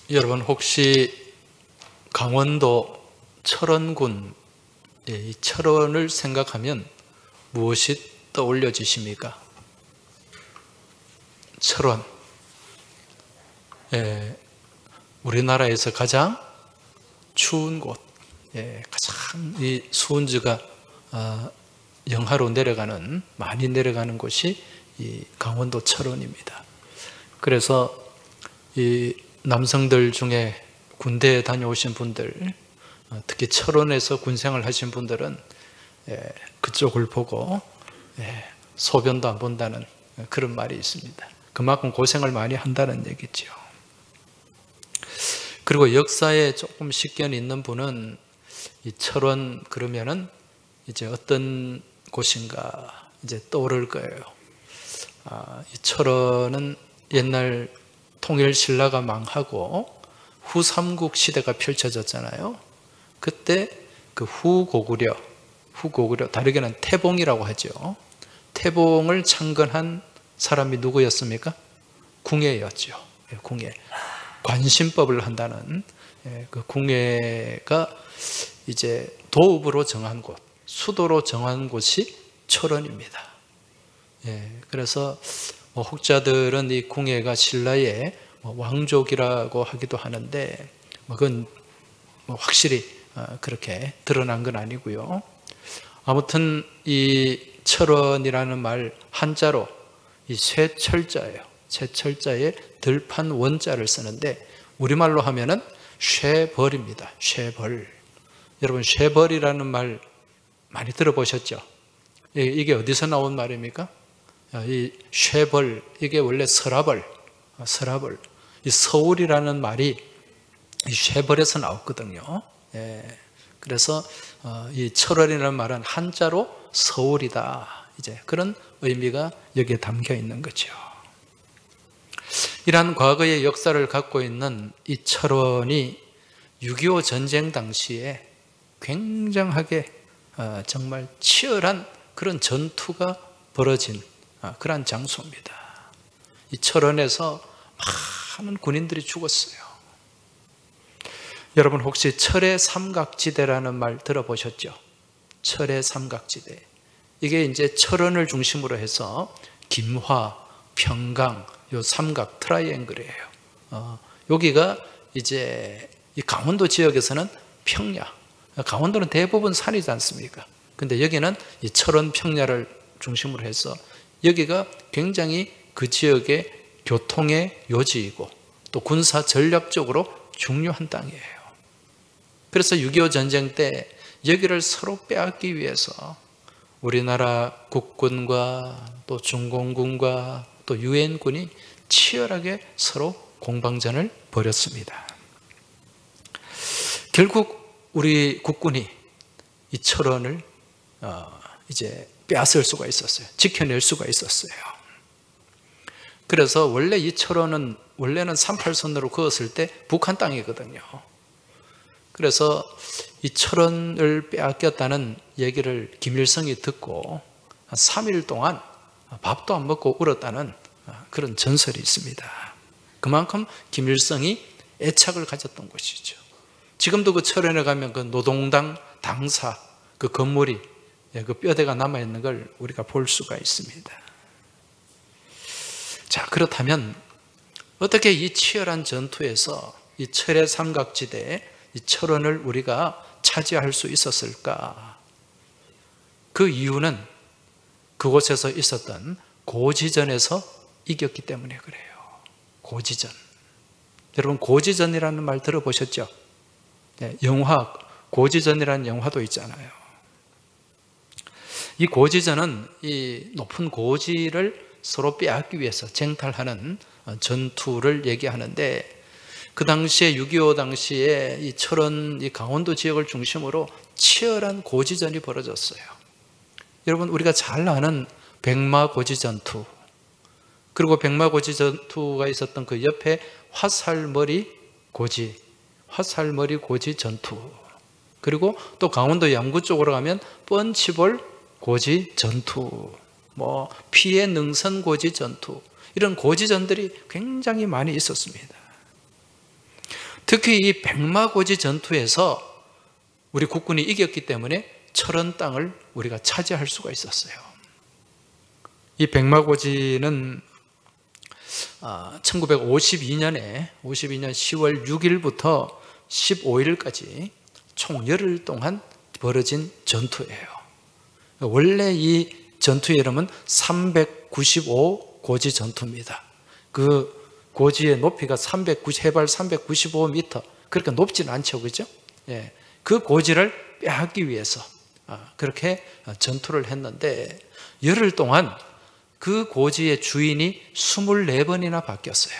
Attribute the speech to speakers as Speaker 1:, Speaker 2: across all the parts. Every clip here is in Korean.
Speaker 1: 여러분 혹시 강원도 철원군, 이 철원을 생각하면 무엇이 떠올려지십니까? 철원. 우리나라에서 가장 추운 곳, 가장 이 수온지가 영하로 내려가는, 많이 내려가는 곳이 이 강원도 철원입니다. 그래서 이 남성들 중에 군대에 다녀오신 분들, 특히 철원에서 군생활 하신 분들은 그쪽을 보고 소변도 안 본다는 그런 말이 있습니다. 그만큼 고생을 많이 한다는 얘기죠. 그리고 역사에 조금 식견이 있는 분은 이 철원 그러면은 이제 어떤 곳인가 이제 떠오를 거예요. 이 철원은 옛날 통일 신라가 망하고 후삼국 시대가 펼쳐졌잖아요. 그때 그 후고구려, 다르게는 태봉이라고 하죠. 태봉을 창건한 사람이 누구였습니까? 궁예였죠. 궁예. 관심법을 한다는 그 궁예가 이제 도읍으로 정한 곳, 수도로 정한 곳이 철원입니다. 그래서 혹자들은 이 궁예가 신라의 왕족이라고 하기도 하는데 그건 확실히 그렇게 드러난 건 아니고요. 아무튼 이 철원이라는 말 한자로 이 쇠철자예요. 쇠철자에 들판 원자를 쓰는데 우리말로 하면은 쇠벌입니다. 쇠벌. 여러분 쇠벌이라는 말 많이 들어보셨죠? 이게 어디서 나온 말입니까? 이 쇠벌, 이게 원래 서라벌. 이 서울이라는 말이 이 쇠벌에서 나왔거든요. 그래서 이 철원이라는 말은 한자로 서울이다. 이제 그런 의미가 여기에 담겨 있는 거죠. 이러한 과거의 역사를 갖고 있는 이 철원이 6.25 전쟁 당시에 굉장하게 정말 치열한 그런 전투가 벌어진 그러한 장소입니다. 이 철원에서 많은 군인들이 죽었어요. 여러분 혹시 철의 삼각지대라는 말 들어보셨죠? 철의 삼각지대. 이게 이제 철원을 중심으로 해서 김화, 평강, 요 삼각 트라이앵글이에요. 여기가 이제 이 강원도 지역에서는 평야. 강원도는 대부분 산이지 않습니까? 근데 여기는 이 철원 평야를 중심으로 해서 여기가 굉장히 그 지역의 교통의 요지이고 또 군사 전략적으로 중요한 땅이에요. 그래서 6.25 전쟁 때 여기를 서로 빼앗기 위해서 우리나라 국군과 또 중공군과 또 유엔군이 치열하게 서로 공방전을 벌였습니다. 결국 우리 국군이 이 철원을 이제 빼앗을 수가 있었어요. 지켜낼 수가 있었어요. 그래서 원래 이 철원은 원래는 38선으로 그었을 때 북한 땅이거든요. 그래서 이 철원을 빼앗겼다는 얘기를 김일성이 듣고 3일 동안 밥도 안 먹고 울었다는 그런 전설이 있습니다. 그만큼 김일성이 애착을 가졌던 것이죠. 지금도 그 철원에 가면 그 노동당 당사 그 건물이 그 뼈대가 남아있는 걸 우리가 볼 수가 있습니다. 자, 그렇다면 어떻게 이 치열한 전투에서 이 철의 삼각지대에 이 철원을 우리가 차지할 수 있었을까? 그 이유는 그곳에서 있었던 고지전에서 이겼기 때문에 그래요. 고지전. 여러분 고지전이라는 말 들어보셨죠? 영화 고지전이라는 영화도 있잖아요. 이 고지전은 이 높은 고지를 서로 빼앗기 위해서 쟁탈하는 전투를 얘기하는데 그 당시에 6.25 당시에 이 철원, 이 강원도 지역을 중심으로 치열한 고지전이 벌어졌어요. 여러분 우리가 잘 아는 백마고지전투, 그리고 백마고지전투가 있었던 그 옆에 화살머리 고지 전투, 그리고 또 강원도 양구 쪽으로 가면 뻔치볼 고지 전투, 피해 능선 고지 전투, 이런 고지전들이 굉장히 많이 있었습니다. 특히 이 백마고지 전투에서 우리 국군이 이겼기 때문에 철원 땅을 우리가 차지할 수가 있었어요. 이 백마고지는 1952년에 10월 6일부터 15일까지 총 열흘 동안 벌어진 전투예요. 원래 이 전투의 이름은 395 고지 전투입니다. 그 고지의 높이가 해발 395m, 그렇게 높지는 않죠, 그죠? 예, 그 고지를 빼앗기 위해서 그렇게 전투를 했는데 열흘 동안 그 고지의 주인이 24번이나 바뀌었어요.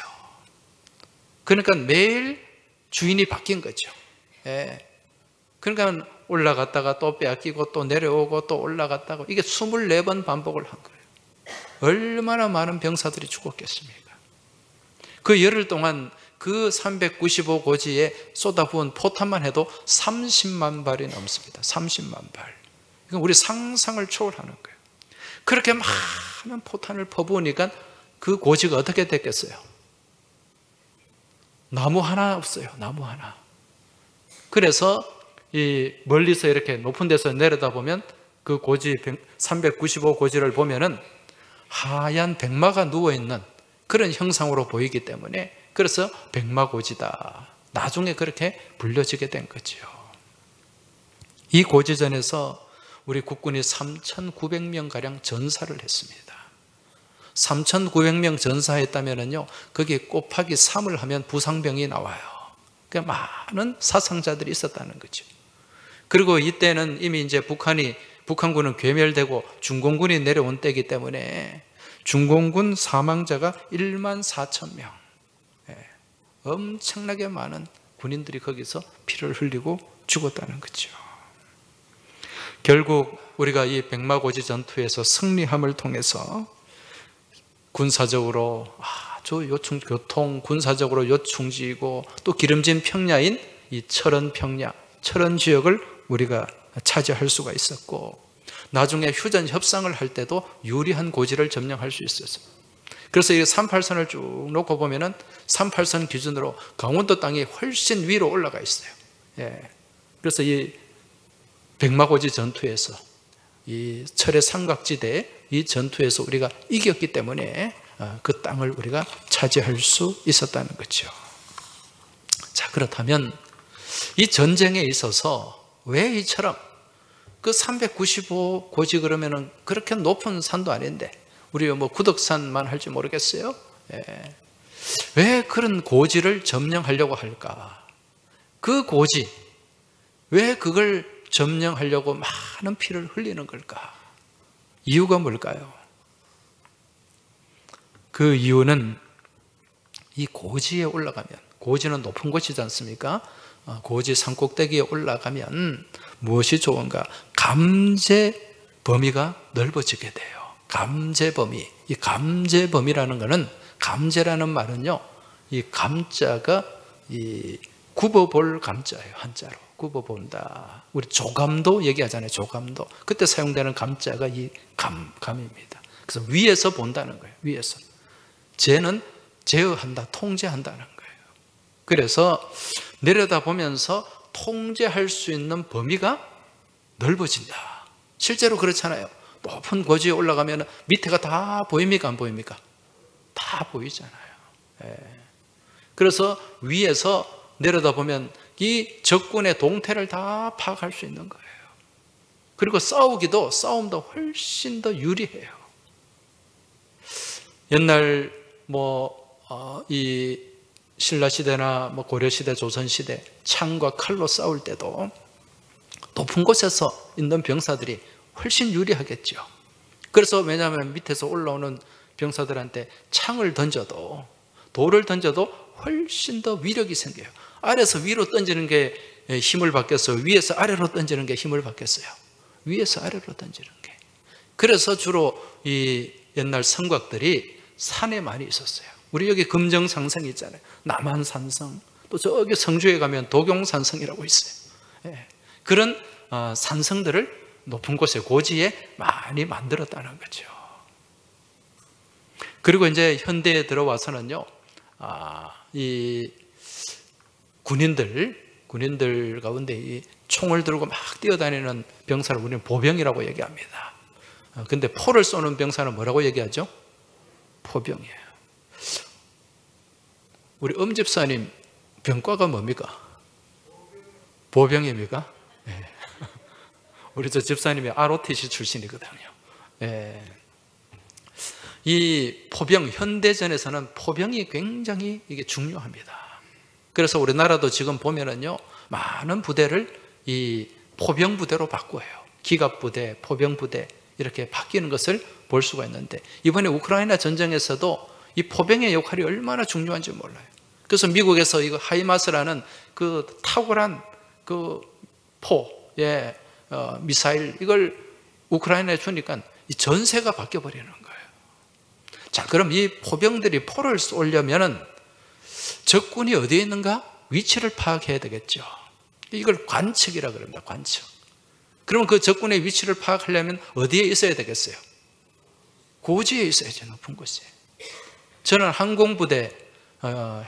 Speaker 1: 그러니까 매일 주인이 바뀐 거죠. 예. 그러니까 올라갔다가 또 빼앗기고 또 내려오고 또 올라갔다가 이게 24번 반복을 한 거예요. 얼마나 많은 병사들이 죽었겠습니까? 그 열흘 동안 그 395 고지에 쏟아부은 포탄만 해도 30만 발이 넘습니다. 30만 발. 이건 우리 상상을 초월하는 거예요. 그렇게 많은 포탄을 퍼부으니까 그 고지가 어떻게 됐겠어요? 나무 하나 없어요. 나무 하나. 그래서 이 멀리서 이렇게 높은 데서 내려다보면 그 고지 395 고지를 보면은 하얀 백마가 누워있는 그런 형상으로 보이기 때문에 그래서 백마고지다. 나중에 그렇게 불려지게 된 거죠. 이 고지전에서 우리 국군이 3,900명가량 전사를 했습니다. 3,900명 전사했다면요, 거기에 곱하기 3을 하면 부상병이 나와요. 그러니까 많은 사상자들이 있었다는 거죠. 그리고 이때는 이미 이제 북한군은 괴멸되고 중공군이 내려온 때이기 때문에 중공군 사망자가 14,000명. 엄청나게 많은 군인들이 거기서 피를 흘리고 죽었다는 거죠. 결국 우리가 이 백마고지 전투에서 승리함을 통해서 군사적으로 아주 교통 군사적으로 요충지이고 또 기름진 평야인 이 철원 평야, 철원 지역을 우리가 차지할 수가 있었고, 나중에 휴전 협상을 할 때도 유리한 고지를 점령할 수 있었어요. 그래서 이 38선을 쭉 놓고 보면은 38선 기준으로 강원도 땅이 훨씬 위로 올라가 있어요. 예. 그래서 이 백마고지 전투에서 이 철의 삼각지대 이 전투에서 우리가 이겼기 때문에 그 땅을 우리가 차지할 수 있었다는 거죠. 자, 그렇다면 이 전쟁에 있어서 왜 이처럼 그 395 고지 그러면은 그렇게 높은 산도 아닌데 우리 뭐 구덕산만 할지 모르겠어요. 예. 왜 그런 고지를 점령하려고 할까? 그 고지, 왜 그걸 점령하려고 많은 피를 흘리는 걸까? 이유가 뭘까요? 그 이유는 이 고지에 올라가면, 고지는 높은 곳이지 않습니까? 고지 산꼭대기에 올라가면 무엇이 좋은가? 감제 범위가 넓어지게 돼요. 감제 범위. 이 감제 범위라는 것은, 감제라는 말은요, 이 감자가 이 굽어볼 감자예요. 한자로 굽어본다. 우리 조감도 얘기하잖아요. 조감도. 그때 사용되는 감자가 이 감입니다. 그래서 위에서 본다는 거예요. 위에서. 제는 제어한다, 통제한다는 거예요. 그래서 내려다보면서 통제할 수 있는 범위가 넓어진다. 실제로 그렇잖아요. 높은 고지에 올라가면 밑에가 다 보입니까? 안 보입니까? 다 보이잖아요. 예. 그래서 위에서 내려다보면 이 적군의 동태를 다 파악할 수 있는 거예요. 그리고 싸움도 훨씬 더 유리해요. 옛날 이 신라시대나 고려시대, 조선시대 창과 칼로 싸울 때도 높은 곳에서 있는 병사들이 훨씬 유리하겠죠. 그래서 왜냐하면 밑에서 올라오는 병사들한테 창을 던져도, 돌을 던져도 훨씬 더 위력이 생겨요. 아래에서 위로 던지는 게 힘을 받겠어요? 위에서 아래로 던지는 게 힘을 받겠어요? 위에서 아래로 던지는 게. 그래서 주로 이 옛날 성곽들이 산에 많이 있었어요. 우리 여기 금정산성이 있잖아요. 남한산성, 또 저기 성주에 가면 도경산성이라고 있어요. 예. 그런 산성들을 높은 곳에, 고지에 많이 만들었다는 거죠. 그리고 이제 현대에 들어와서는요, 이 군인들 가운데 이 총을 들고 막 뛰어다니는 병사를 우리는 보병이라고 얘기합니다. 근데 포를 쏘는 병사는 뭐라고 얘기하죠? 포병이에요. 우리 엄집사님 병과가 뭡니까? 보병입니까? 네. 우리 저 집사님이 ROTC 출신이거든요. 네. 이 포병, 현대전에서는 포병이 굉장히 이게 중요합니다. 그래서 우리나라도 지금 보면은요, 많은 부대를 이 포병 부대로 바꿔요. 기갑부대, 포병 부대 이렇게 바뀌는 것을 볼 수가 있는데, 이번에 우크라이나 전쟁에서도 이 포병의 역할이 얼마나 중요한지 몰라요. 그래서 미국에서 이거 하이마스라는 그 탁월한 그 미사일 이걸 우크라이나에 주니까 이 전세가 바뀌어 버리는 거예요. 자, 그럼 이 포병들이 포를 쏘려면은 적군이 어디에 있는가? 위치를 파악해야 되겠죠. 이걸 관측이라 그럽니다. 관측. 그러면 그 적군의 위치를 파악하려면 어디에 있어야 되겠어요? 고지에 있어야죠. 높은 곳에. 저는 항공부대,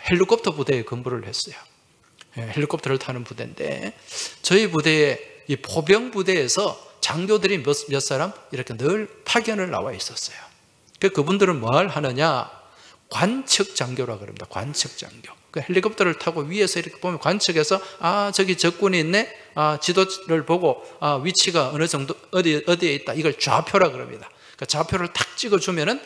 Speaker 1: 헬리콥터 부대에 근무를 했어요. 헬리콥터를 타는 부대인데, 저희 부대에 이 포병 부대에서 장교들이 몇 사람 이렇게 늘 파견을 나와 있었어요. 그분들은 뭘 하느냐? 관측 장교라 그럽니다. 관측 장교. 그 헬리콥터를 타고 위에서 이렇게 보면 관측해서, 아, 저기 적군이 있네. 아, 지도를 보고, 아, 위치가 어느 정도 어디에 있다. 이걸 좌표라 그럽니다. 그 좌표를 탁 찍어주면은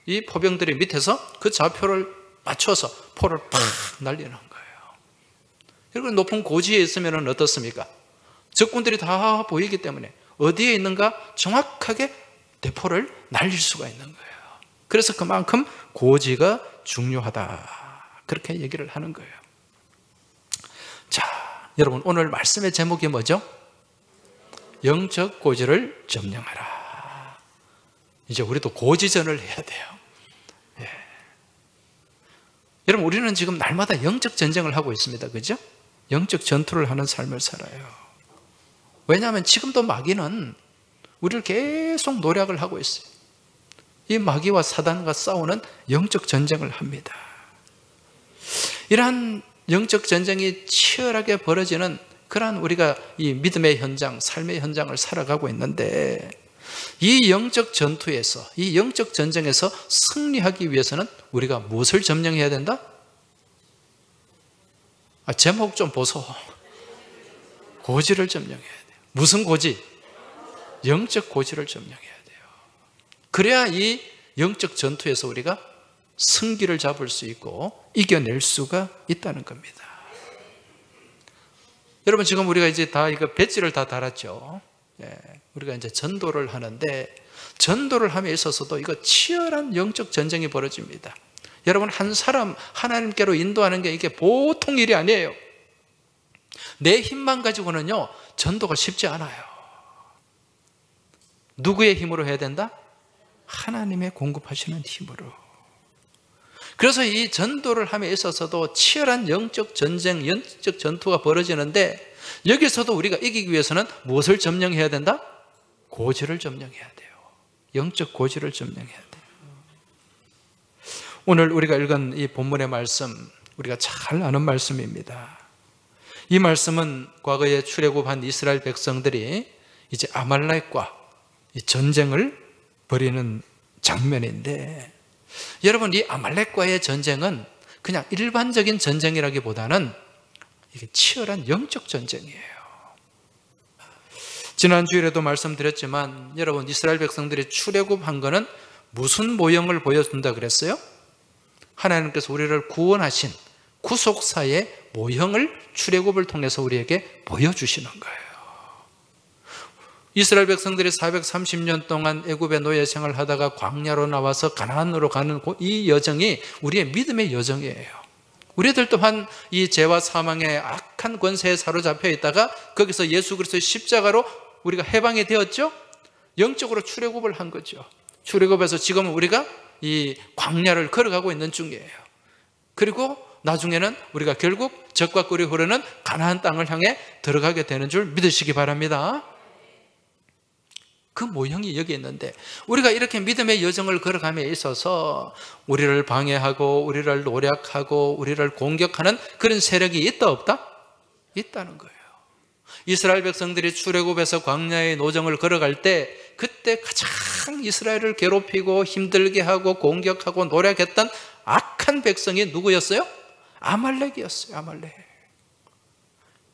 Speaker 1: 이 포병들이 밑에서 그 좌표를 맞춰서 포를 팍 날리는 거예요. 그리고 높은 고지에 있으면 어떻습니까? 적군들이 다 보이기 때문에 어디에 있는가 정확하게 대포를 날릴 수가 있는 거예요. 그래서 그만큼 고지가 중요하다. 그렇게 얘기를 하는 거예요. 자, 여러분, 오늘 말씀의 제목이 뭐죠? 영적 고지를 점령하라. 이제 우리도 고지전을 해야 돼요. 예. 여러분, 우리는 지금 날마다 영적 전쟁을 하고 있습니다. 그죠? 영적 전투를 하는 삶을 살아요. 왜냐하면 지금도 마귀는 우리를 계속 노략을 하고 있어요. 이 마귀와 사단과 싸우는 영적 전쟁을 합니다. 이러한 영적 전쟁이 치열하게 벌어지는 그러한 우리가 이 믿음의 현장, 삶의 현장을 살아가고 있는데, 이 영적 전투에서, 이 영적 전쟁에서 승리하기 위해서는 우리가 무엇을 점령해야 된다? 제목 좀 보소. 고지를 점령해야 돼요. 무슨 고지? 영적 고지를 점령해야 돼요. 그래야 이 영적 전투에서 우리가 승기를 잡을 수 있고 이겨낼 수가 있다는 겁니다. 여러분, 지금 우리가 이제 다 이거 배지를 다 달았죠. 우리가 이제 전도를 하는데, 전도를 함에 있어서도 이거 치열한 영적 전쟁이 벌어집니다. 여러분, 한 사람 하나님께로 인도하는 게 이게 보통 일이 아니에요. 내 힘만 가지고는요, 전도가 쉽지 않아요. 누구의 힘으로 해야 된다? 하나님의 공급하시는 힘으로. 그래서 이 전도를 함에 있어서도 치열한 영적 전쟁, 영적 전투가 벌어지는데, 여기서도 우리가 이기기 위해서는 무엇을 점령해야 된다? 고지를 점령해야 돼요. 영적 고지를 점령해야 돼요. 오늘 우리가 읽은 이 본문의 말씀, 우리가 잘 아는 말씀입니다. 이 말씀은 과거에 출애굽한 이스라엘 백성들이 이제 아말렉과 이 전쟁을 벌이는 장면인데, 여러분, 이 아말렉과의 전쟁은 그냥 일반적인 전쟁이라기보다는 이게 치열한 영적 전쟁이에요. 지난주에도 말씀드렸지만, 여러분, 이스라엘 백성들이 출애굽한 거는 무슨 모형을 보여준다 그랬어요? 하나님께서 우리를 구원하신 구속사의 모형을 출애굽을 통해서 우리에게 보여주시는 거예요. 이스라엘 백성들이 430년 동안 애굽의 노예 생활을 하다가 광야로 나와서 가나안으로 가는 이 여정이 우리의 믿음의 여정이에요. 우리들 또한 이 죄와 사망의 악한 권세에 사로잡혀 있다가 거기서 예수 그리스도의 십자가로 우리가 해방이 되었죠. 영적으로 출애굽을 한 거죠. 출애굽에서 지금은 우리가 이 광야를 걸어가고 있는 중이에요. 그리고 나중에는 우리가 결국 젖과 꿀이 흐르는 가나안 땅을 향해 들어가게 되는 줄 믿으시기 바랍니다. 그 모형이 여기 있는데, 우리가 이렇게 믿음의 여정을 걸어감에 있어서 우리를 방해하고 우리를 노략하고 우리를 공격하는 그런 세력이 있다 없다? 있다는 거예요. 이스라엘 백성들이 출애굽에서 광야의 노정을 걸어갈 때 그때 가장 이스라엘을 괴롭히고 힘들게 하고 공격하고 노략했던 악한 백성이 누구였어요? 아말렉이었어요. 아말렉.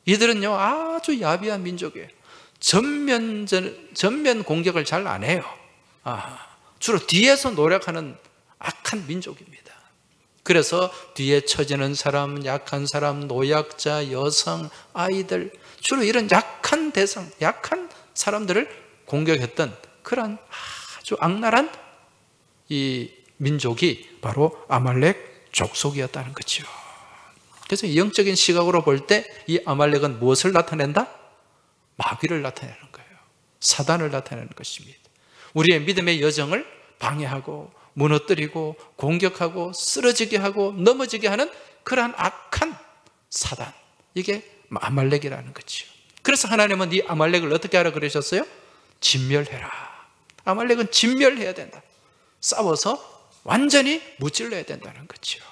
Speaker 1: 이들은요 아주 야비한 민족이에요. 전면 공격을 잘 안 해요. 주로 뒤에서 노력하는 악한 민족입니다. 그래서 뒤에 처지는 사람, 약한 사람, 노약자, 여성, 아이들, 주로 이런 약한 대상, 약한 사람들을 공격했던 그런 아주 악랄한 이 민족이 바로 아말렉 족속이었다는 거죠. 그래서 영적인 시각으로 볼 때 이 아말렉은 무엇을 나타낸다? 마귀를 나타내는 거예요. 사단을 나타내는 것입니다. 우리의 믿음의 여정을 방해하고 무너뜨리고 공격하고 쓰러지게 하고 넘어지게 하는 그러한 악한 사단, 이게 아말렉이라는 거죠. 그래서 하나님은 이 아말렉을 어떻게 하라 그러셨어요? 진멸해라. 아말렉은 진멸해야 된다. 싸워서 완전히 무찔러야 된다는 거죠.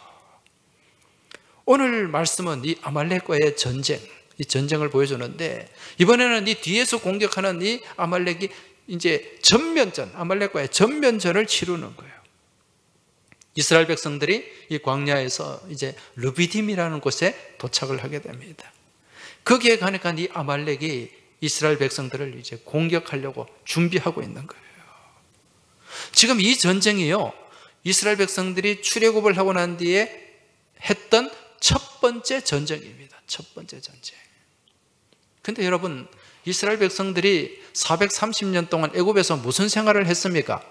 Speaker 1: 오늘 말씀은 이 아말렉과의 전쟁, 이 전쟁을 보여주는데, 이번에는 이 뒤에서 공격하는 이 아말렉이 이제 전면전, 아말렉과의 전면전을 치르는 거예요. 이스라엘 백성들이 이 광야에서 이제 르비딤이라는 곳에 도착을 하게 됩니다. 거기에 가니까 이 아말렉이 이스라엘 백성들을 이제 공격하려고 준비하고 있는 거예요. 지금 이 전쟁이요, 이스라엘 백성들이 출애굽을 하고 난 뒤에 했던 첫 번째 전쟁입니다. 첫 번째 전쟁. 근데 여러분, 이스라엘 백성들이 430년 동안 애굽에서 무슨 생활을 했습니까?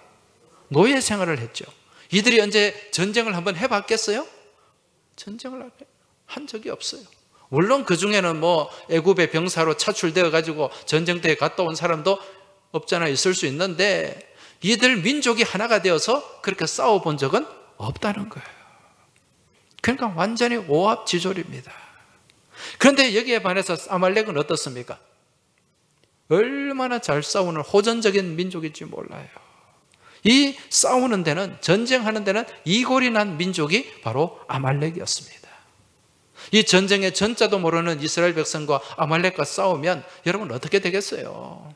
Speaker 1: 노예 생활을 했죠. 이들이 언제 전쟁을 한번 해봤겠어요? 전쟁을 한 적이 없어요. 물론 그 중에는 뭐 애굽의 병사로 차출되어 가지고 전쟁터에 갔다 온 사람도 없잖아 있을 수 있는데, 이들 민족이 하나가 되어서 그렇게 싸워본 적은 없다는 거예요. 그러니까 완전히 오합지졸입니다. 그런데 여기에 반해서 아말렉은 어떻습니까? 얼마나 잘 싸우는 호전적인 민족인지 몰라요. 이 싸우는 데는, 전쟁하는 데는 이골이 난 민족이 바로 아말렉이었습니다. 이 전쟁의 전자도 모르는 이스라엘 백성과 아말렉과 싸우면 여러분 어떻게 되겠어요?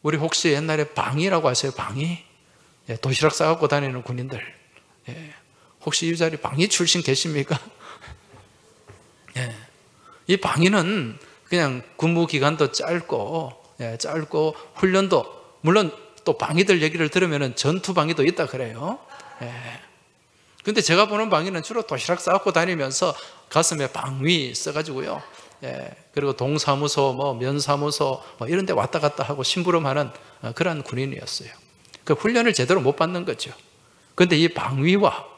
Speaker 1: 우리 혹시 옛날에 방위라고 아세요? 방위? 도시락 싸갖고 다니는 군인들. 혹시 이 자리 방위 출신 계십니까? 이 방위는 그냥 근무 기간도 짧고 훈련도, 물론 또 방위들 얘기를 들으면 전투 방위도 있다 그래요. 근데 제가 보는 방위는 주로 도시락 싸갖고 다니면서 가슴에 방위 써가지고요. 그리고 동사무소, 면사무소 이런 데 왔다 갔다 하고 심부름하는 그런 군인이었어요. 그 훈련을 제대로 못 받는 거죠. 그런데 이 방위와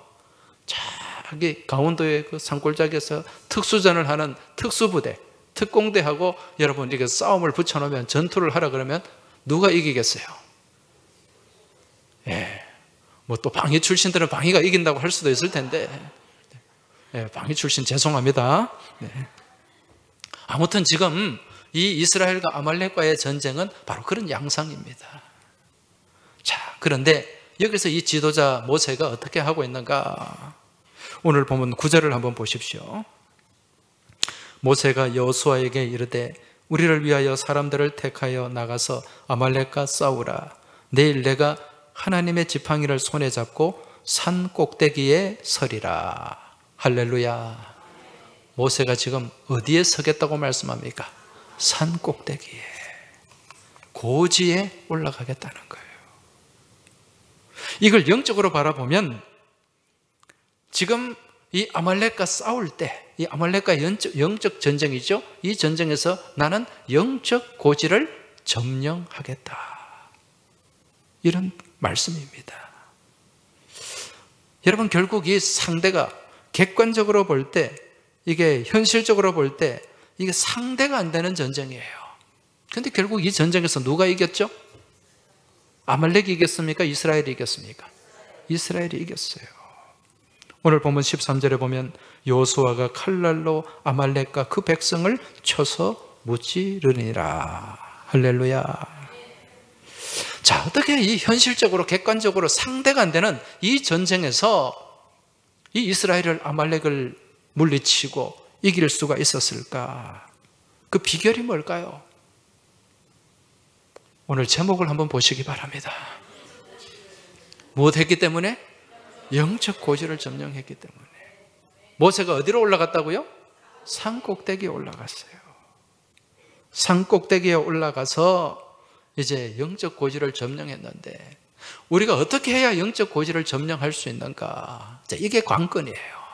Speaker 1: 자기 강원도의 그 산골짜기에서 특수전을 하는 특수부대, 특공대하고 여러분 이렇게 싸움을 붙여놓으면, 전투를 하라 그러면 누가 이기겠어요? 뭐 또 방위 출신들은 방위가 이긴다고 할 수도 있을 텐데, 방위 출신 죄송합니다. 아무튼 지금 이 이스라엘과 아말렉과의 전쟁은 바로 그런 양상입니다. 자, 그런데 여기서 이 지도자 모세가 어떻게 하고 있는가? 오늘 보면 9절을 한번 보십시오. 모세가 여호수아에게 이르되 우리를 위하여 사람들을 택하여 나가서 아말렉과 싸우라. 내일 내가 하나님의 지팡이를 손에 잡고 산 꼭대기에 서리라. 할렐루야. 모세가 지금 어디에 서겠다고 말씀합니까? 산 꼭대기에, 고지에 올라가겠다는 거예요. 이걸 영적으로 바라보면 지금 이 아말렉과 싸울 때, 이 아말렉과 영적 전쟁이죠. 이 전쟁에서 나는 영적 고지를 점령하겠다, 이런 말씀입니다. 여러분, 결국 이 상대가 객관적으로 볼 때, 이게 현실적으로 볼 때 이게 상대가 안 되는 전쟁이에요. 그런데 결국 이 전쟁에서 누가 이겼죠? 아말렉이 이겼습니까? 이스라엘이 이겼습니까? 이스라엘이 이겼어요. 오늘 보면 13절에 보면 여호수아가 칼날로 아말렉과 그 백성을 쳐서 무찌르니라. 할렐루야. 자, 어떻게 이 현실적으로 객관적으로 상대가 안 되는 이 전쟁에서 이 이스라엘을 아말렉을 물리치고 이길 수가 있었을까? 그 비결이 뭘까요? 오늘 제목을 한번 보시기 바랍니다. 무엇했기 때문에? 영적 고지를 점령했기 때문에. 모세가 어디로 올라갔다고요? 산 꼭대기에 올라갔어요. 산 꼭대기에 올라가서 이제 영적 고지를 점령했는데, 우리가 어떻게 해야 영적 고지를 점령할 수 있는가? 자, 이게 관건이에요.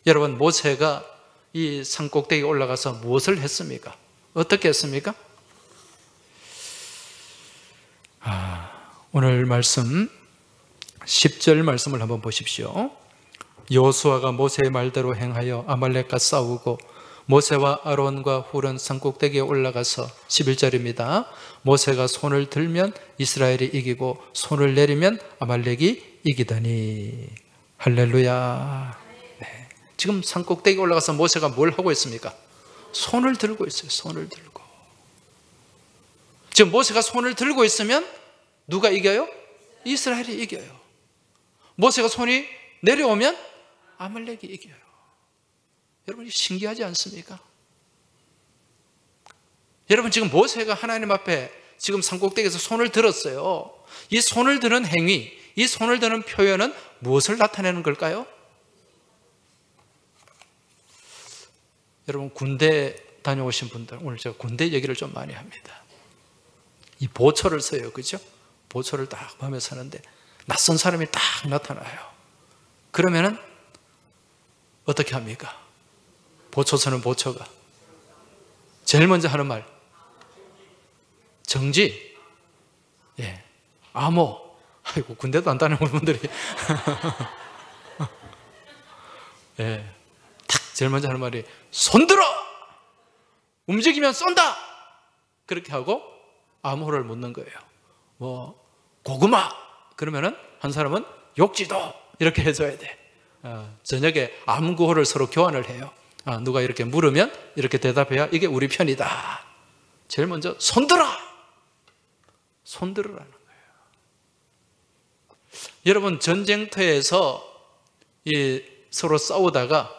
Speaker 1: 여러분, 모세가 이 산 꼭대기에 올라가서 무엇을 했습니까? 어떻게 했습니까? 오늘 말씀 10절 말씀을 한번 보십시오. 여호수아가 모세의 말대로 행하여 아말렉과 싸우고 모세와 아론과 훌은 산꼭대기에 올라가서 11절입니다. 모세가 손을 들면 이스라엘이 이기고 손을 내리면 아말렉이 이기더니. 할렐루야. 네. 지금 산꼭대기에 올라가서 모세가 뭘 하고 있습니까? 손을 들고 있어요. 손을 들고. 지금 모세가 손을 들고 있으면 누가 이겨요? 이스라엘이 이겨요. 모세가 손이 내려오면 아말렉이 이겨요. 여러분, 신기하지 않습니까? 여러분, 지금 모세가 하나님 앞에 지금 산꼭대기에서 손을 들었어요. 이 손을 드는 행위, 이 손을 드는 표현은 무엇을 나타내는 걸까요? 여러분, 군대 다녀오신 분들, 오늘 제가 군대 얘기를 좀 많이 합니다. 이 보초를 서요, 그죠? 보초를 딱 밤에 서는데 낯선 사람이 딱 나타나요. 그러면은 어떻게 합니까? 보초 서는 보초가 제일 먼저 하는 말, 정지. 예, 암호. 아이고, 군대도 안 다녀오는 분들이 예, 탁 제일 먼저 하는 말이 손들어! 움직이면 쏜다! 그렇게 하고 암호를 묻는 거예요. 뭐 고구마! 그러면은 한 사람은 욕지도! 이렇게 해줘야 돼. 저녁에 암구호를 서로 교환을 해요. 누가 이렇게 물으면 이렇게 대답해야 이게 우리 편이다. 제일 먼저 손들어! 손들으라는 거예요. 여러분, 전쟁터에서 서로 싸우다가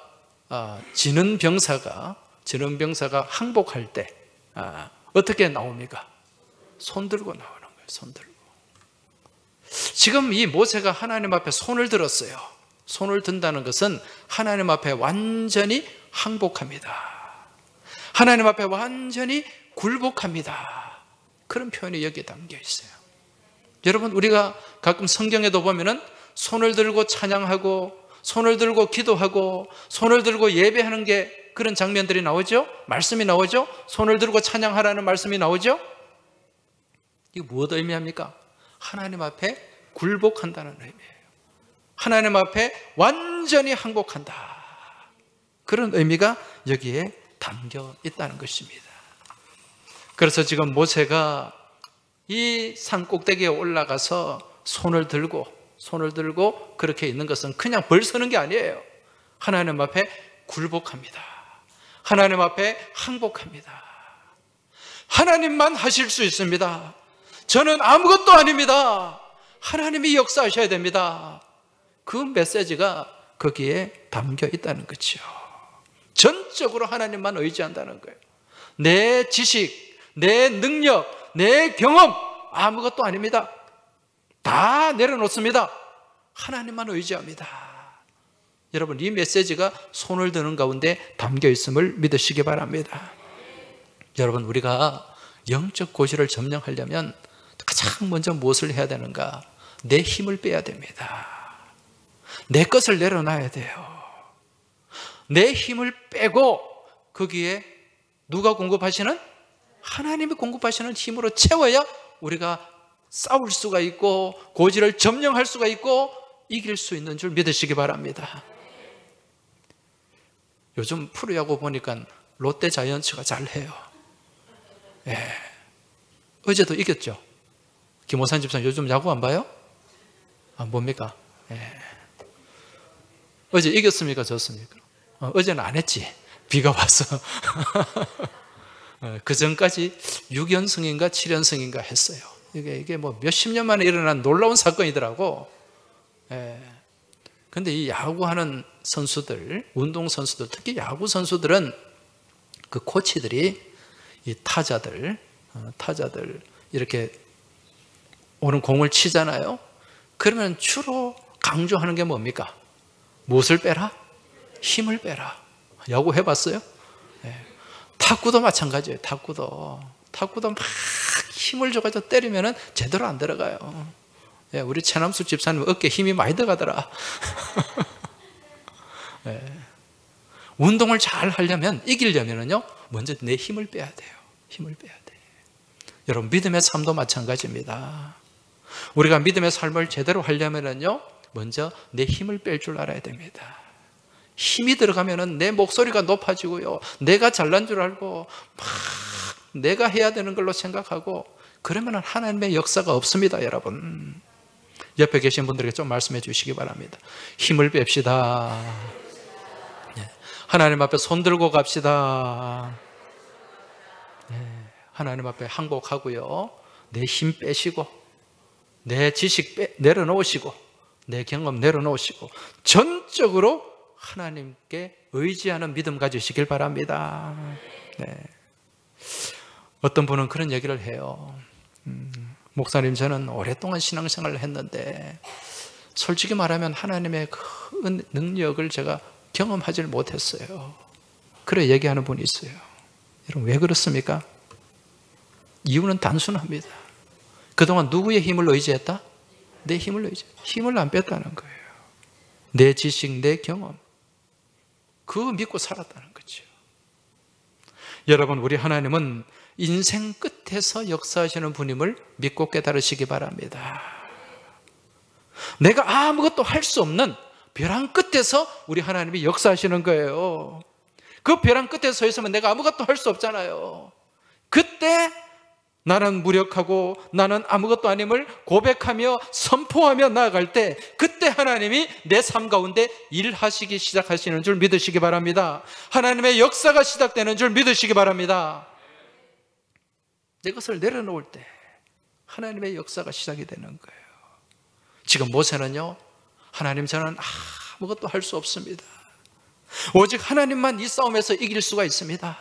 Speaker 1: 지는 병사가 항복할 때 어떻게 나옵니까? 손 들고 나오는 거예요. 손 들고. 지금 이 모세가 하나님 앞에 손을 들었어요. 손을 든다는 것은 하나님 앞에 완전히 항복합니다. 하나님 앞에 완전히 굴복합니다. 그런 표현이 여기에 담겨 있어요. 여러분, 우리가 가끔 성경에도 보면은 손을 들고 찬양하고 손을 들고 기도하고 손을 들고 예배하는 게 그런 장면들이 나오죠? 말씀이 나오죠? 손을 들고 찬양하라는 말씀이 나오죠? 이거 무엇 의미합니까? 하나님 앞에 굴복한다는 의미예요. 하나님 앞에 완전히 항복한다. 그런 의미가 여기에 담겨 있다는 것입니다. 그래서 지금 모세가 이 산 꼭대기에 올라가서 손을 들고 그렇게 있는 것은 그냥 벌 서는 게 아니에요. 하나님 앞에 굴복합니다. 하나님 앞에 항복합니다. 하나님만 하실 수 있습니다. 저는 아무것도 아닙니다. 하나님이 역사하셔야 됩니다. 그 메시지가 거기에 담겨 있다는 거죠. 전적으로 하나님만 의지한다는 거예요. 내 지식, 내 능력, 내 경험 아무것도 아닙니다. 다 내려놓습니다. 하나님만 의지합니다. 여러분, 이 메시지가 손을 드는 가운데 담겨 있음을 믿으시기 바랍니다. 여러분, 우리가 영적 고지를 점령하려면 가장 먼저 무엇을 해야 되는가? 내 힘을 빼야 됩니다. 내 것을 내려놔야 돼요. 내 힘을 빼고 거기에 누가 공급하시는? 하나님이 공급하시는 힘으로 채워야 우리가 싸울 수가 있고 고지를 점령할 수가 있고 이길 수 있는 줄 믿으시기 바랍니다. 요즘 프로야구 보니까 롯데 자이언츠가 잘해요. 예. 어제도 이겼죠. 김호산 집사님 요즘 야구 안 봐요? 뭡니까? 예. 어제 이겼습니까? 졌습니까? 어제는 안 했지. 비가 와서. 그 전까지 6연승인가 7연승인가 했어요. 이게 뭐 몇십 년 만에 일어난 놀라운 사건이더라고. 예. 근데 이 야구하는 선수들, 운동선수들, 특히 야구 선수들은 그 코치들이 이 타자들 이렇게 오는 공을 치잖아요. 그러면 주로 강조하는 게 뭡니까? 무엇을 빼라? 힘을 빼라. 야구 해봤어요? 네. 탁구도 마찬가지예요. 탁구도 막 힘을 줘가지고 때리면은 제대로 안 들어가요. 네. 우리 최남수 집사님 어깨에 힘이 많이 들어가더라. 네. 운동을 잘 하려면, 이기려면은요, 먼저 내 힘을 빼야 돼요. 힘을 빼야 돼. 여러분, 믿음의 삶도 마찬가지입니다. 우리가 믿음의 삶을 제대로 하려면은요, 먼저 내 힘을 뺄 줄 알아야 됩니다. 힘이 들어가면은 내 목소리가 높아지고요, 내가 잘난 줄 알고 막 내가 해야 되는 걸로 생각하고, 그러면은 하나님의 역사가 없습니다. 여러분, 옆에 계신 분들에게 좀 말씀해 주시기 바랍니다. 힘을 뺍시다. 하나님 앞에 손 들고 갑시다. 하나님 앞에 항복하고요, 내 힘 빼시고, 내 지식 내려놓으시고, 내 경험 내려놓으시고, 전적으로 하나님께 의지하는 믿음 가지시길 바랍니다. 네. 어떤 분은 그런 얘기를 해요. 목사님, 저는 오랫동안 신앙생활을 했는데 솔직히 말하면 하나님의 그 능력을 제가 경험하지를 못했어요. 그래 얘기하는 분이 있어요. 여러분, 왜 그렇습니까? 이유는 단순합니다. 그동안 누구의 힘을 의지했다? 내 힘을 힘을 안 뺐다는 거예요. 내 지식, 내 경험, 그거 믿고 살았다는 거죠. 여러분, 우리 하나님은 인생 끝에서 역사하시는 분임을 믿고 깨달으시기 바랍니다. 내가 아무것도 할 수 없는 벼랑 끝에서 우리 하나님이 역사하시는 거예요. 그 벼랑 끝에 서 있으면 내가 아무것도 할 수 없잖아요. 그때 나는 무력하고 나는 아무것도 아님을 고백하며 선포하며 나아갈 때, 그때 하나님이 내 삶 가운데 일하시기 시작하시는 줄 믿으시기 바랍니다. 하나님의 역사가 시작되는 줄 믿으시기 바랍니다. 내 것을 내려놓을 때 하나님의 역사가 시작이 되는 거예요. 지금 모세는요, 하나님, 저는 아무것도 할 수 없습니다. 오직 하나님만 이 싸움에서 이길 수가 있습니다.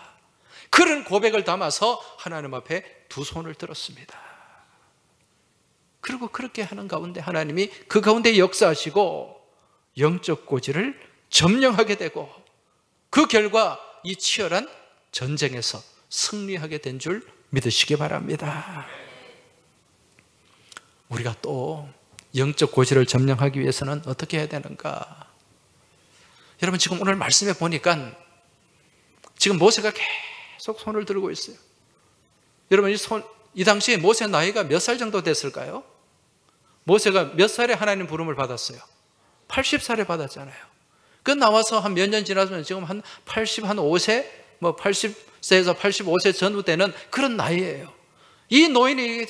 Speaker 1: 그런 고백을 담아서 하나님 앞에 두 손을 들었습니다. 그리고 그렇게 하는 가운데 하나님이 그 가운데 역사하시고 영적 고지를 점령하게 되고, 그 결과 이 치열한 전쟁에서 승리하게 된 줄 믿으시기 바랍니다. 우리가 또 영적 고지를 점령하기 위해서는 어떻게 해야 되는가? 여러분, 지금 오늘 말씀해 보니까 지금 모세가 계속 손을 들고 있어요. 여러분, 이 당시에 모세 나이가 몇 살 정도 됐을까요? 모세가 몇 살에 하나님 부름을 받았어요? 80살에 받았잖아요. 그 나와서 한 몇 년 지나면 지금 한 85세, 뭐 80세에서 85세 전후 되는 그런 나이예요. 이 노인이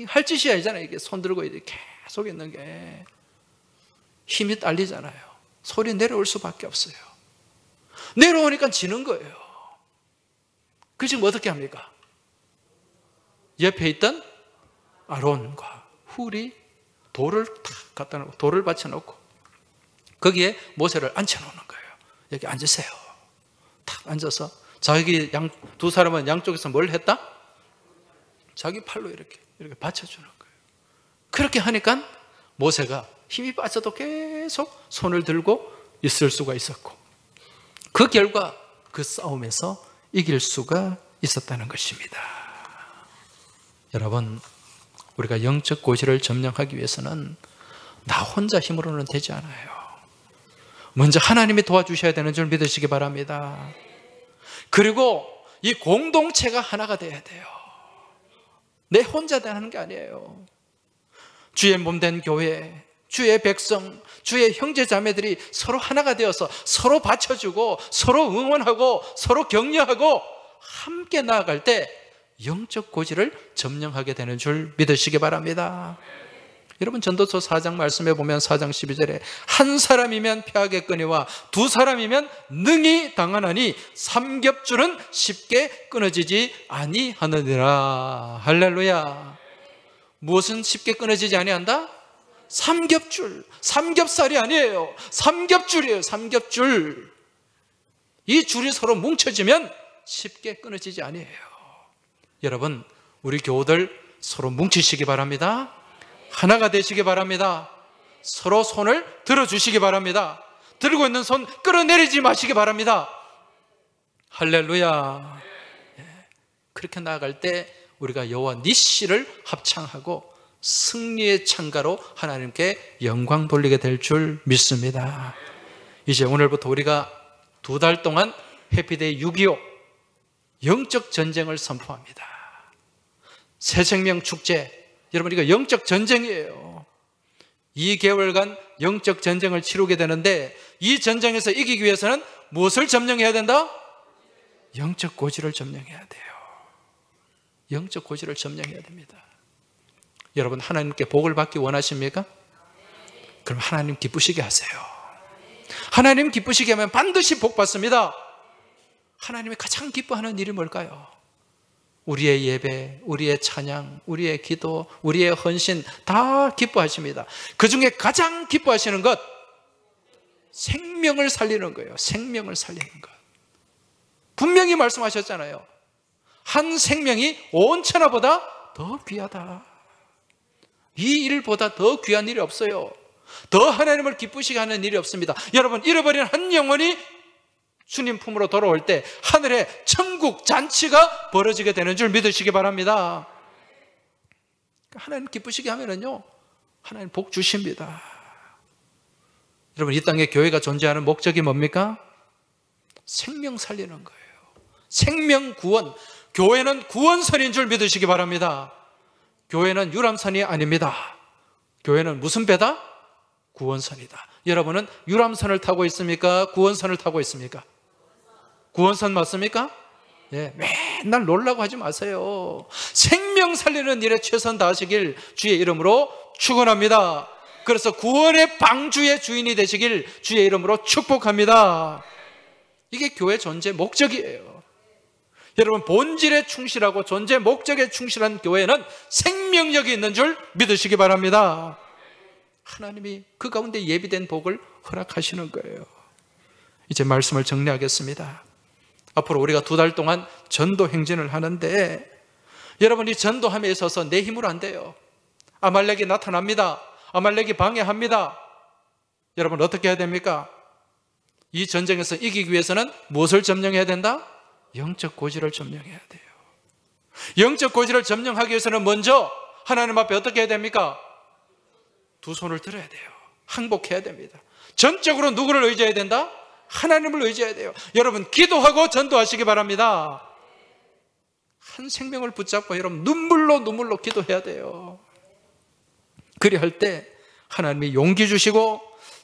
Speaker 1: 할 짓이 아니잖아요. 이게 손 들고 이렇게 계속 있는 게 힘이 딸리잖아요. 소리 내려올 수밖에 없어요. 내려오니까 지는 거예요. 그 지금 어떻게 합니까? 옆에 있던 아론과 훌이 돌을 탁 갖다 놓고, 돌을 받쳐놓고 거기에 모세를 앉혀놓는 거예요. 여기 앉으세요. 탁 앉아서 자기 두 사람은 양쪽에서 뭘 했다? 자기 팔로 이렇게 받쳐주는 거예요. 그렇게 하니까 모세가 힘이 빠져도 계속 손을 들고 있을 수가 있었고, 그 결과 그 싸움에서 이길 수가 있었다는 것입니다. 여러분, 우리가 영적 고지를 점령하기 위해서는 나 혼자 힘으로는 되지 않아요. 먼저 하나님이 도와주셔야 되는 줄 믿으시기 바랍니다. 그리고 이 공동체가 하나가 돼야 돼요. 내 혼자 하는 게 아니에요. 주의 몸된 교회, 주의 백성, 주의 형제 자매들이 서로 하나가 되어서 서로 받쳐주고 서로 응원하고 서로 격려하고 함께 나아갈 때 영적 고지를 점령하게 되는 줄 믿으시기 바랍니다. 여러분, 전도서 4장 말씀해 보면 4장 12절에 한 사람이면 패하겠거니와 두 사람이면 능히 당하나니 삼겹줄은 쉽게 끊어지지 아니하느니라. 할렐루야. 무엇은 쉽게 끊어지지 아니한다? 삼겹줄. 삼겹살이 아니에요. 삼겹줄이에요. 삼겹줄. 이 줄이 서로 뭉쳐지면 쉽게 끊어지지 아니에요. 여러분, 우리 교우들 서로 뭉치시기 바랍니다. 하나가 되시기 바랍니다. 서로 손을 들어주시기 바랍니다. 들고 있는 손 끌어내리지 마시기 바랍니다. 할렐루야. 그렇게 나아갈 때 우리가 여호와 니시를 합창하고 승리의 창가로 하나님께 영광 돌리게 될 줄 믿습니다. 이제 오늘부터 우리가 2달 동안 해피데이 6.25 영적 전쟁을 선포합니다. 새생명 축제, 여러분 이거 영적 전쟁이에요. 2개월간 영적 전쟁을 치르게 되는데 이 전쟁에서 이기기 위해서는 무엇을 점령해야 된다? 영적 고지를 점령해야 돼요. 영적 고지를 점령해야 됩니다. 여러분 하나님께 복을 받기 원하십니까? 그럼 하나님 기쁘시게 하세요. 하나님 기쁘시게 하면 반드시 복 받습니다. 하나님이 가장 기뻐하는 일이 뭘까요? 우리의 예배, 우리의 찬양, 우리의 기도, 우리의 헌신 다 기뻐하십니다. 그 중에 가장 기뻐하시는 것, 생명을 살리는 거예요. 생명을 살리는 것. 분명히 말씀하셨잖아요. 한 생명이 온 천하보다 더 귀하다. 이 일보다 더 귀한 일이 없어요. 더 하나님을 기쁘시게 하는 일이 없습니다. 여러분, 잃어버린 한 영혼이 주님 품으로 돌아올 때 하늘에 천국 잔치가 벌어지게 되는 줄 믿으시기 바랍니다. 하나님 기쁘시게 하면은요, 하나님 복 주십니다. 여러분, 이 땅에 교회가 존재하는 목적이 뭡니까? 생명 살리는 거예요. 생명 구원. 교회는 구원선인 줄 믿으시기 바랍니다. 교회는 유람선이 아닙니다. 교회는 무슨 배다? 구원선이다. 여러분은 유람선을 타고 있습니까? 구원선을 타고 있습니까? 구원선 맞습니까? 예, 맨날 놀라고 하지 마세요. 생명 살리는 일에 최선 다하시길 주의 이름으로 축원합니다. 그래서 구원의 방주의 주인이 되시길 주의 이름으로 축복합니다. 이게 교회 존재 목적이에요. 여러분, 본질에 충실하고 존재 목적에 충실한 교회는 생명력이 있는 줄 믿으시기 바랍니다. 하나님이 그 가운데 예비된 복을 허락하시는 거예요. 이제 말씀을 정리하겠습니다. 앞으로 우리가 2달 동안 전도 행진을 하는데, 여러분 이 전도함에 있어서 내 힘으로 안 돼요. 아말렉이 나타납니다. 아말렉이 방해합니다. 여러분 어떻게 해야 됩니까? 이 전쟁에서 이기기 위해서는 무엇을 점령해야 된다? 영적 고지를 점령해야 돼요. 영적 고지를 점령하기 위해서는 먼저 하나님 앞에 어떻게 해야 됩니까? 2 손을 들어야 돼요. 항복해야 됩니다. 전적으로 누구를 의지해야 된다? 하나님을 의지해야 돼요. 여러분 기도하고 전도하시기 바랍니다. 한 생명을 붙잡고 여러분 눈물로 기도해야 돼요. 그리 할 때 하나님이 용기 주시고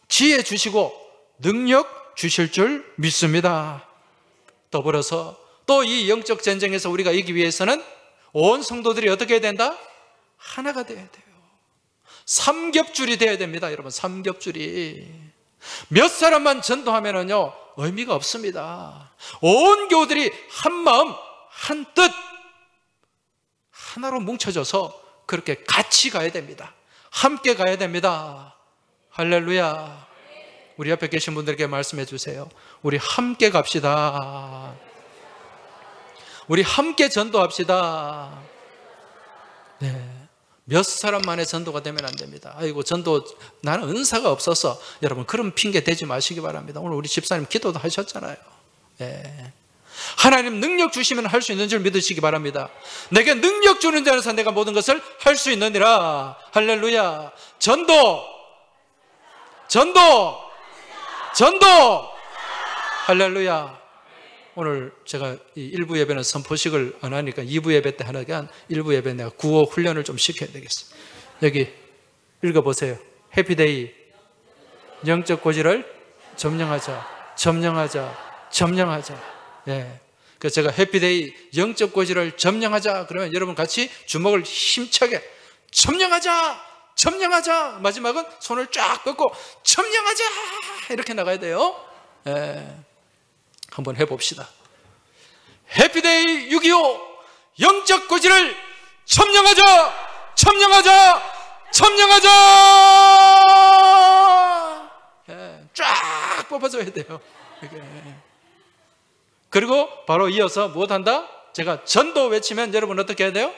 Speaker 1: 지혜 주시고 능력 주실 줄 믿습니다. 더불어서 또 이 영적 전쟁에서 우리가 이기기 위해서는 온 성도들이 어떻게 해야 된다? 하나가 돼야 돼요. 삼겹줄이 돼야 됩니다. 여러분 삼겹줄이 몇 사람만 전도하면은요 의미가 없습니다. 온 교우들이 한 마음 한 뜻 하나로 뭉쳐져서 그렇게 같이 가야 됩니다. 함께 가야 됩니다. 할렐루야. 우리 옆에 계신 분들에게 말씀해 주세요. 우리 함께 갑시다. 우리 함께 전도합시다. 네. 몇 사람만의 전도가 되면 안 됩니다. 아이고 전도 나는 은사가 없어서, 여러분 그런 핑계 대지 마시기 바랍니다. 오늘 우리 집사님 기도도 하셨잖아요. 네. 하나님 능력 주시면 할 수 있는 줄 믿으시기 바랍니다. 내게 능력 주는 자라서 내가 모든 것을 할 수 있느니라. 할렐루야. 전도 할렐루야. 오늘 제가 이 1부 예배는 선포식을 안 하니까 2부 예배 때 하니까 1부 예배 내가 구호 훈련을 좀 시켜야 되겠어요. 여기 읽어보세요. 해피데이 영적 고지를 점령하자. 예. 그래서 제가 해피데이 영적 고지를 점령하자 그러면 여러분 같이 주먹을 힘차게 점령하자. 마지막은 손을 쫙 뻗고 점령하자 이렇게 나가야 돼요. 예. 한번 해봅시다. 해피데이 6.25 영적 고지를 점령하자. 점령하자! 점령하자! 쫙 뽑아줘야 돼요. 그리고 바로 이어서 무엇한다? 제가 전도 외치면 여러분 어떻게 해야 돼요?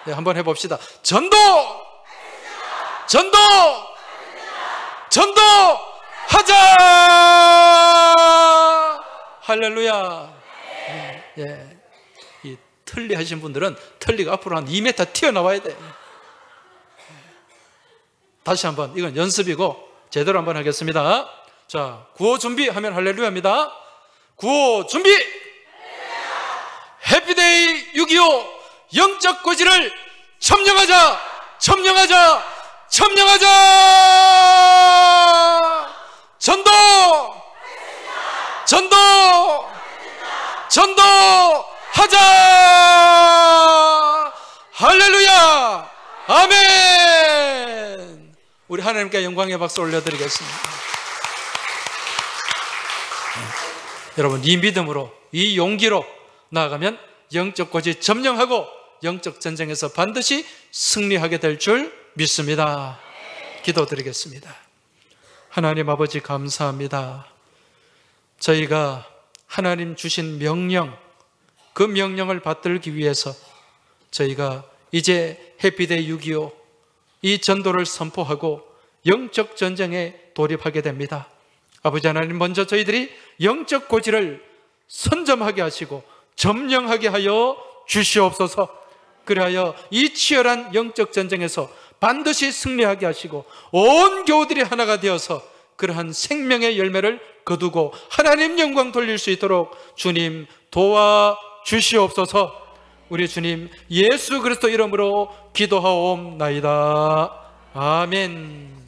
Speaker 1: 네, 한번 해봅시다. 전도! 전도! 전도! 하자! 할렐루야! 예. 이 틀리 하신 분들은 틀리가 앞으로 한 2m 튀어나와야 돼. 다시 한번, 이건 연습이고 제대로 한번 하겠습니다. 자, 구호 준비하면 할렐루야입니다. 구호 준비! 해피데이 6.25 영적 고지를 점령하자! 점령하자! 점령하자! 전도! 전도! 전도하자! 할렐루야! 아멘! 우리 하나님께 영광의 박수 올려드리겠습니다. 여러분, 이 믿음으로, 이 용기로 나아가면 영적 고지 점령하고 영적 전쟁에서 반드시 승리하게 될 줄 믿습니다. 기도드리겠습니다. 하나님 아버지 감사합니다. 저희가 하나님 주신 명령, 그 명령을 받들기 위해서 저희가 이제 해피데이 6.25 이 전도를 선포하고 영적 전쟁에 돌입하게 됩니다. 아버지 하나님, 먼저 저희들이 영적 고지를 선점하게 하시고 점령하게 하여 주시옵소서. 그리하여 이 치열한 영적 전쟁에서 반드시 승리하게 하시고 온 교우들이 하나가 되어서 그러한 생명의 열매를 거두고 하나님 영광 돌릴 수 있도록 주님 도와주시옵소서. 우리 주님 예수 그리스도 이름으로 기도하옵나이다. 아멘.